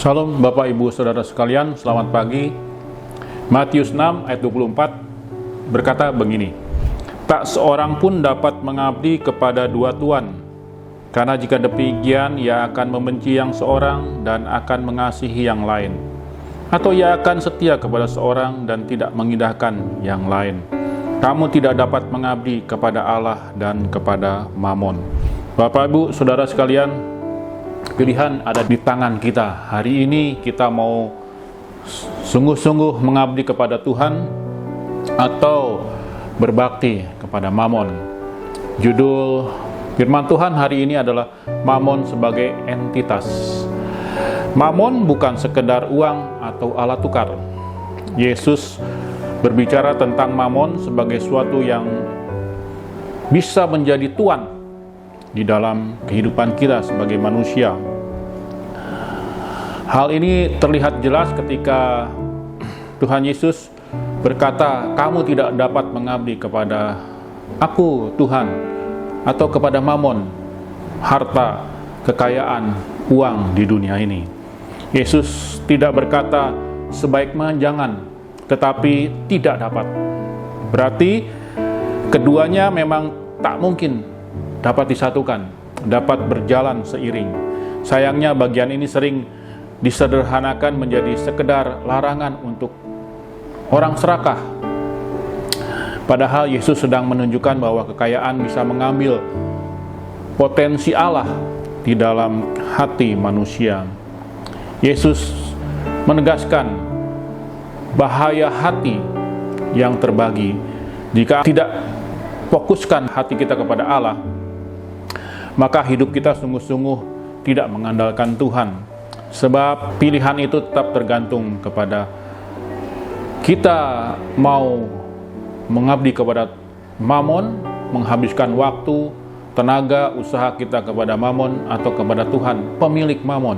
Salam Bapak Ibu Saudara sekalian, selamat pagi. Matius 6 ayat 24 berkata begini, "Tak seorang pun dapat mengabdi kepada dua tuan, karena jika demikian ia akan membenci yang seorang dan akan mengasihi yang lain, atau ia akan setia kepada seorang dan tidak mengindahkan yang lain. Kamu tidak dapat mengabdi kepada Allah dan kepada Mamon." Bapak Ibu Saudara sekalian, pilihan ada di tangan kita. Hari ini kita mau sungguh-sungguh mengabdi kepada Tuhan atau berbakti kepada Mamon. Judul firman Tuhan hari ini adalah Mamon sebagai entitas. Mamon bukan sekedar uang atau alat tukar. Yesus berbicara tentang Mamon sebagai suatu yang bisa menjadi tuan di dalam kehidupan kita sebagai manusia. Hal ini terlihat jelas ketika Tuhan Yesus berkata, "Kamu tidak dapat mengabdi kepada Aku, Tuhan, atau kepada Mamon, harta, kekayaan, uang di dunia ini." Yesus tidak berkata sebaiknya jangan, tetapi tidak dapat. Berarti keduanya memang tak mungkin dapat disatukan, dapat berjalan seiring. Sayangnya bagian ini sering disederhanakan menjadi sekedar larangan untuk orang serakah. Padahal Yesus sedang menunjukkan bahwa kekayaan bisa mengambil potensi Allah di dalam hati manusia. Yesus menegaskan bahaya hati yang terbagi. Jika tidak fokuskan hati kita kepada Allah, maka hidup kita sungguh-sungguh tidak mengandalkan Tuhan. Sebab pilihan itu tetap tergantung kepada kita mau mengabdi kepada Mamon, menghabiskan waktu, tenaga, usaha kita kepada Mamon atau kepada Tuhan, pemilik Mamon,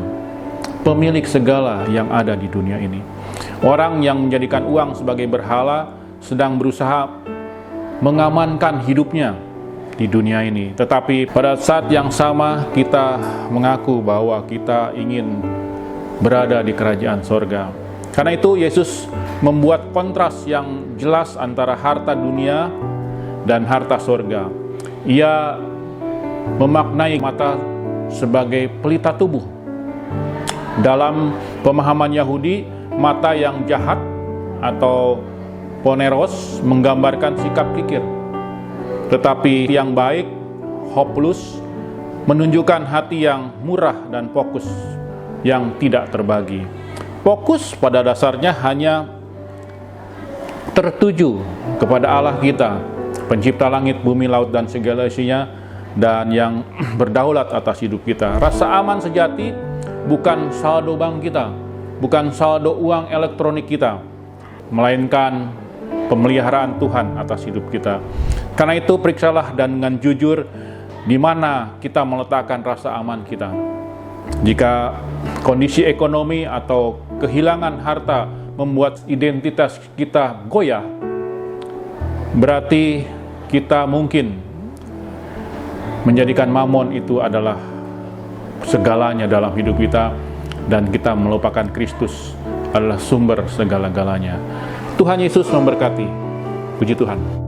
pemilik segala yang ada di dunia ini. Orang yang menjadikan uang sebagai berhala sedang berusaha mengamankan hidupnya di dunia ini. Tetapi pada saat yang sama kita mengaku bahwa kita ingin berada di kerajaan sorga. Karena itu Yesus membuat kontras yang jelas antara harta dunia dan harta sorga. Ia memaknai mata sebagai pelita tubuh. Dalam pemahaman Yahudi, mata yang jahat atau poneros menggambarkan sikap kikir. Tetapi yang baik, hopeless, menunjukkan hati yang murah dan fokus, yang tidak terbagi. Fokus pada dasarnya hanya tertuju kepada Allah kita, pencipta langit, bumi, laut, dan segala isinya, dan yang berdaulat atas hidup kita. Rasa aman sejati bukan saldo bank kita, bukan saldo uang elektronik kita, melainkan pemeliharaan Tuhan atas hidup kita. Karena itu periksalah dan dengan jujur di mana kita meletakkan rasa aman kita. Jika kondisi ekonomi atau kehilangan harta membuat identitas kita goyah, berarti kita mungkin menjadikan Mamon itu adalah segalanya dalam hidup kita, dan kita melupakan Kristus adalah sumber segala-galanya. Tuhan Yesus memberkati. Puji Tuhan.